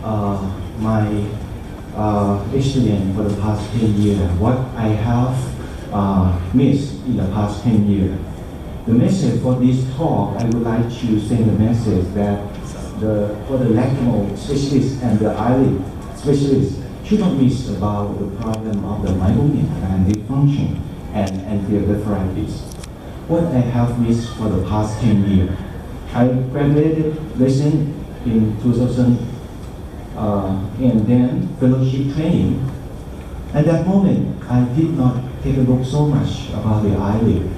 my experience for the past 10 years, what I have missed in the past 10 years. The message for this talk, I would like to send a message that for the retinal specialist and the eyelid specialist should not miss about the problem of the meibomian gland dysfunction and Blepharitis. What I have missed for the past 10 years. I graduated recently in 2000 and then fellowship training. At that moment, I did not take a look so much about the eyelid.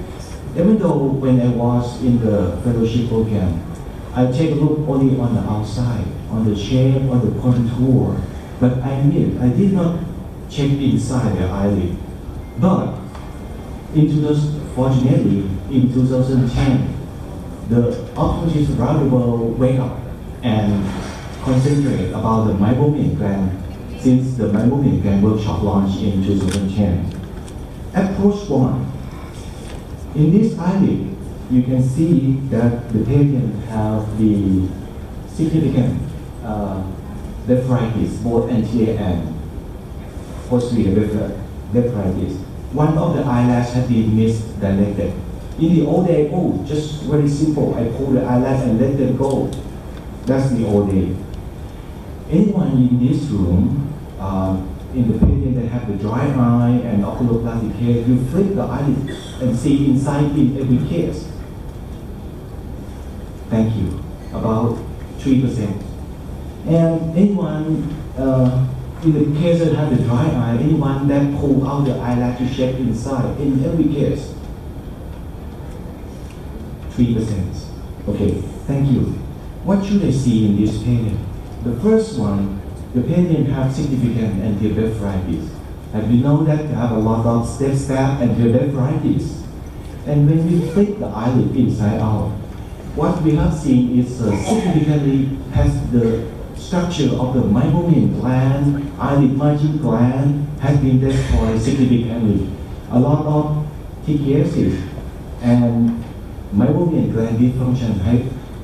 Even though when I was in the fellowship program, I take a look only on the outside, on the shape, on the contour, but I did not check inside the eyelid. But fortunately, in 2010, the ophthalmologist roundable wake up and concentrate about the meibomian gland since the meibomian gland workshop launched in 2010. Approach 1. In this eyelid, you can see that the patient have the significant Blepharitis, both anterior and posterior Blepharitis. One of the eyelash has been misdirected. In the old day, just very simple. I pull the eyelash and let them go. That's the old day. Anyone in this room, in the patient that have the dry eye and oculoplastic case, you flip the eyelid and see inside in every case. Thank you. About 3%. And anyone in the case that have the dry eye, anyone that pull out the eyelash to check inside, in every case, 3%. Okay, thank you. What should I see in this patient? The first one, the patient have significant anti-Blepharitis. And we know that they have a lot of step anti-Blepharitis. And when we flip the eyelid inside out, what we have seen is significantly has the structure of the meibomian gland, eyelid margin gland has been destroyed significantly. A lot of TKSs and meibomian gland dysfunction,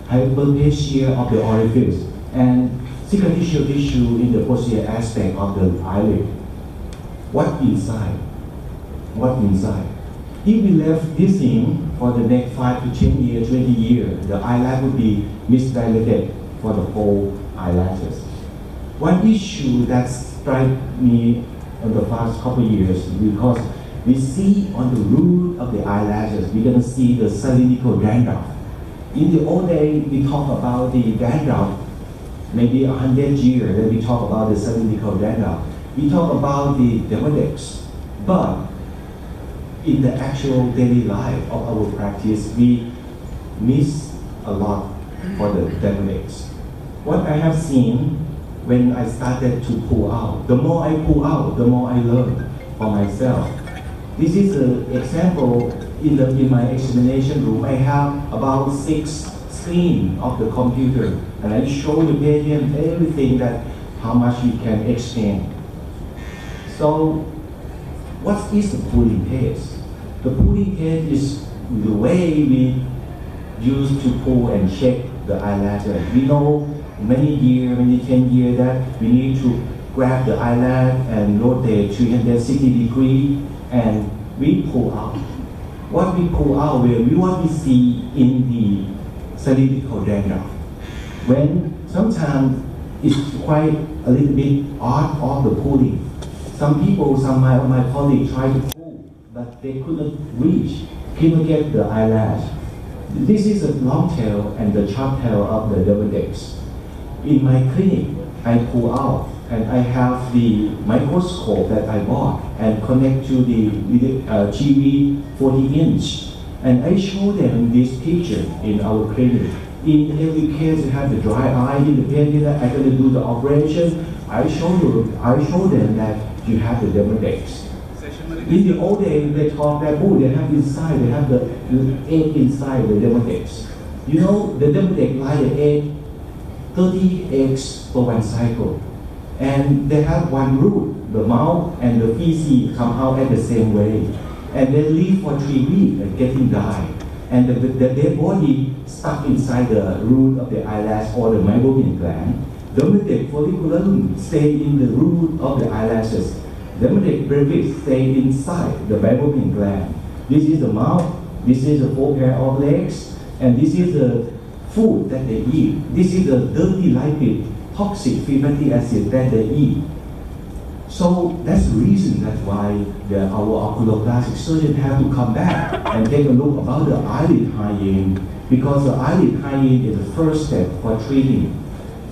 hyperplasia of the orifice, and cicatricial tissue in the posterior aspect of the eyelid. What inside? What inside? If we left this thing for the next 5 to 10 years, 20 years, the eyelash would be misdirected for the whole eyelashes. One issue that struck me in the past couple of years because we see on the root of the eyelashes, we're going to see the cylindrical dandruff. In the old days, we talk about the dandruff, maybe 100 years, then we talk about the cylindrical dandruff. We talk about the dermatitis, but in the actual daily life of our practice, we miss a lot for the dermatitis. What I have seen when I started to pull out, the more I pull out, the more I learn for myself. This is an example in my examination room. I have about 6 screens of the computer, and I show the patient everything that how much we can extend. So, what is the pulling case? The pulling case is the way we used to pull and check the eyelashes. We know many 10 years that we need to grab the eyelash and rotate 360 degrees and we pull out. What we pull out, what we see in the cylindrical dandruff. When sometimes it's quite a little bit odd of the pulling. Some of my colleagues try to pull, but they couldn't get the eyelash. This is a long tail and the sharp tail of the dermatitis. In my clinic, I pull out and I have the microscope that I bought and connect to the TV 40-inch. And I show them this picture in our clinic. In every case, you have the dry eye in the patient that I'm going to do the operation. I show them that you have the dermatitis. In the old days, they talk that, they have the egg inside the dermatitis. You know, the dermatitis like the egg, 30 eggs for one cycle. And they have one root, the mouth and the feces come out at the same way. And they live for 3 weeks and getting died. And the dead body stuck inside the root of the eyelash or the meibomian gland. Demodex folliculum stay in the root of the eyelashes. Demodex brevis stay inside the meibomian gland. This is the mouth, this is the 4 pair of legs, and this is the food that they eat. This is the dirty lipid, toxic free fatty acid that they eat. So that's the reason that's why our oculoplastic surgeon have to come back and take a look about the eyelid hygiene, because the eyelid hygiene is the first step for treating.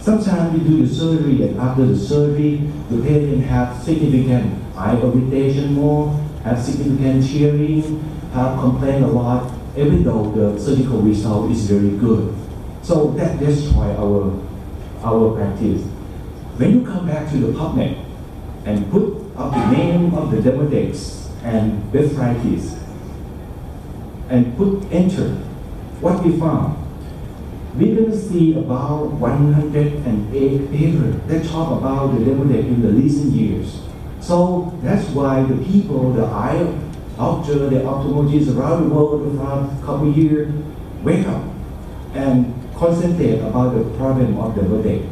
Sometimes we do the surgery, and after the surgery, the patient have significant eye irritation more, have significant tearing, have complained a lot, even though the surgical result is very good. So that destroys our practice. When you come back to the PubMed and put up the name of the Demodex and Blepharitis and put enter, what we found, we're going to see about 108 papers that talk about the Demodex in the recent years. So that's why the people, the eye doctor, the ophthalmologists around the world for a couple of years wake up and concentrate about the problem of the Demodex.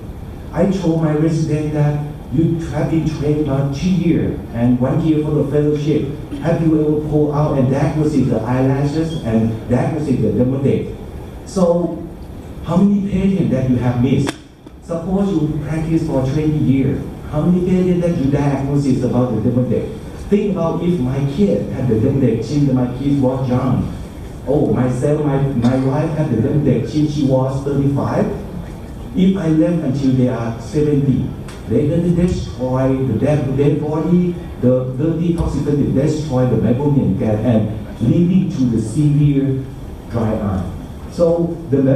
I told my resident that you have been trained about 2 years and 1 year for the fellowship. Have you ever pulled out and diagnosed the eyelashes and diagnosed the Demodex? So how many patients that you have missed? Suppose you practice for 20 years. How many patients that you diagnose about the Demodex? Think about if my kid had the Demodex since my kids was young. Oh, myself, my wife had the Demodex since she was 35. If I left until they are 70, they're going to destroy the dead body, the dirty toxicity, destroy the meibomian gland and leading to the severe dry eye. So about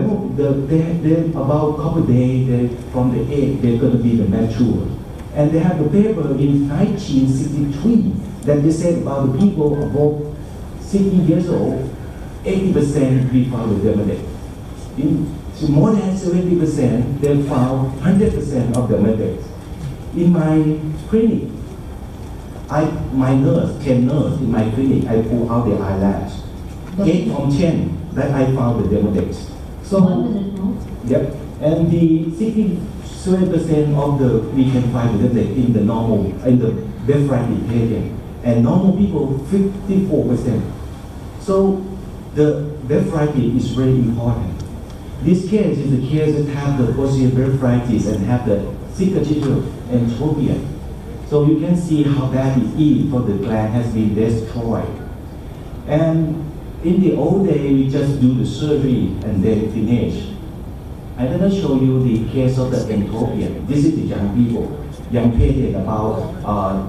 a couple of days from the egg, they're going to be the mature. And they have the paper in 1963 that they said about the people above 60 years old, 80% we found the Demodex. So more than 70%, they found 100% of the Demodex. In my clinic, my nurse, 10 nurse in my clinic, I pull out the eyelash. 8 from 10 that I found the Demodex. So, 1 minute more. Yep. And the 67% of the we can find the Demodex in the normal, in the Blepharitis patient, and normal people 54%. So the Blepharitis is very important. This case is a case that have the posterior Blepharitis and have the cicatricial entropia. So you can see how bad it is, for the gland has been destroyed. And in the old day, we just do the surgery and then finish. I'm going to show you the case of the entropia. This is the young people. Young patient about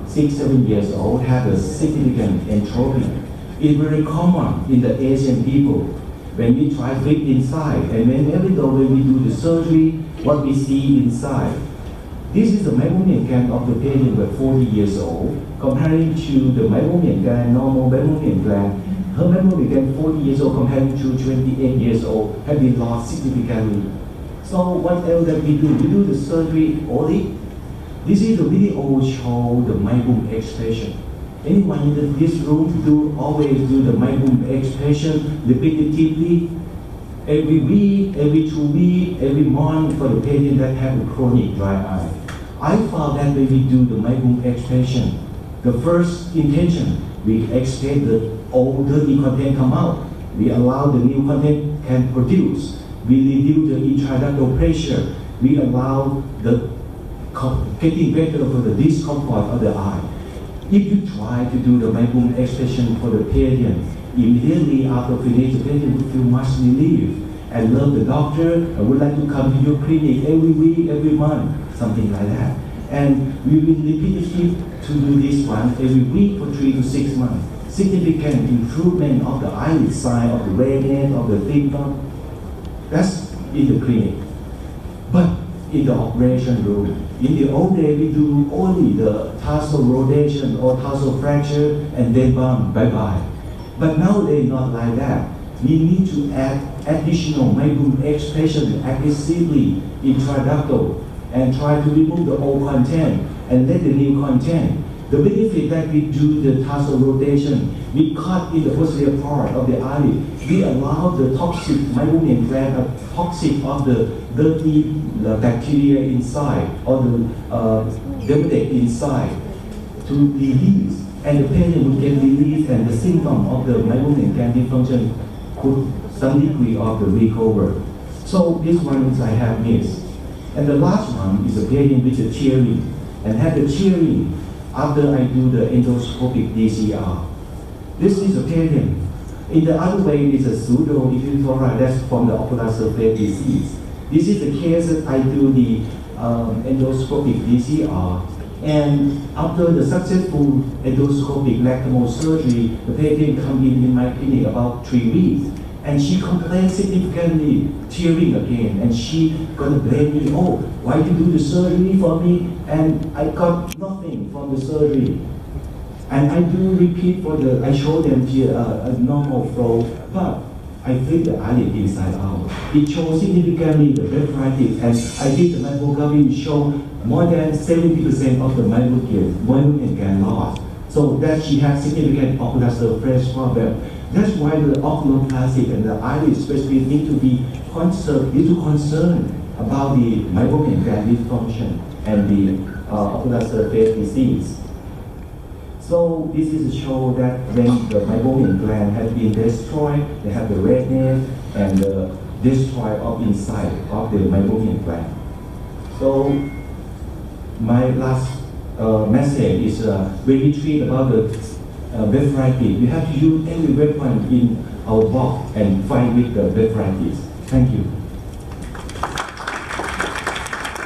6-7 years old have a significant entropia. It's very common in the Asian people. When we try to fit inside, and when we do the surgery, what we see inside. This is the meibomian gland of the patient at 40 years old, comparing to the meibomian gland, normal meibomian gland. Her meibomian gland 40 years old comparing to 28 years old have been lost significantly. So what else that we do? We do the surgery only. This is the video show the meibum expression. Anyone in this room always do the meibum expression repetitively, every week, every 2 weeks, every month for the patient that have a chronic dry eye. I found that when we do the meibum expression, the first intention, we expect the old dirty content come out. We allow the new content can produce. We reduce the intraductal pressure. We allow the getting better for the discomfort of the eye. If you try to do the meibum expression for the patient, immediately after finish, the patient will feel much relief and love the doctor and would like to come to your clinic every week, every month, something like that. And we will repeatedly to do this one every week for 3 to 6 months. Significant improvement of the eyelid side, of the redness, of the symptom. That's in the clinic. But in the operation room, in the old day, we do only the tarsal rotation or tarsal fracture and then bye-bye. But nowadays, not like that. We need to add additional meibum expression aggressively intraductal and try to remove the old content and let the new content. The benefit that we do the tarsal rotation, we cut in the posterior part of the eyelid. We allow the toxic meibomian gland, toxic of the dirty bacteria inside or the deficit inside to release, and the patient would get relief, and the symptom of the meibomian gland dysfunction could some degree of the recover. So this one I have missed. And the last one is a patient with the tearing, and have the tearing after I do the endoscopic DCR. This is a patient. In the other way, it is a pseudo-epithelial, that's from the ocular surface disease. This is the case that I do the endoscopic DCR, and after the successful endoscopic lactamal surgery, the patient come in my clinic about 3 weeks, and she complained significantly, tearing again, and she gonna blame me, oh, why you do the surgery for me, and I got nothing from the surgery. And I do repeat I show them here a normal flow, but I flip the eyelid inside out. It shows significantly the Blepharitis, and I did the mammography, show more than 70% of the meibomian gland loss. So that she has significant ocular surface problem. That's why the oculoplastic and the eyelid specialist need to be concerned about the meibomian gland dysfunction and the ocular surface disease. So this is to show that when the meibomian gland has been destroyed, they have the redness and the destroy of inside of the meibomian gland. So my last message is when we treat about the Blepharitis, we have to use every weapon in our box and fight with the Blepharitis. Thank you.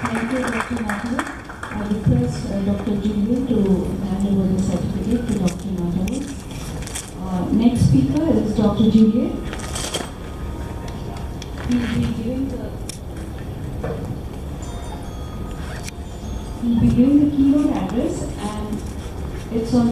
Thank you, Dr. Nattawut. I request Dr. Julian to hand over the certificate to Dr. Nattawut. Next speaker is Dr. Julian. He will be giving the keynote address, and it's on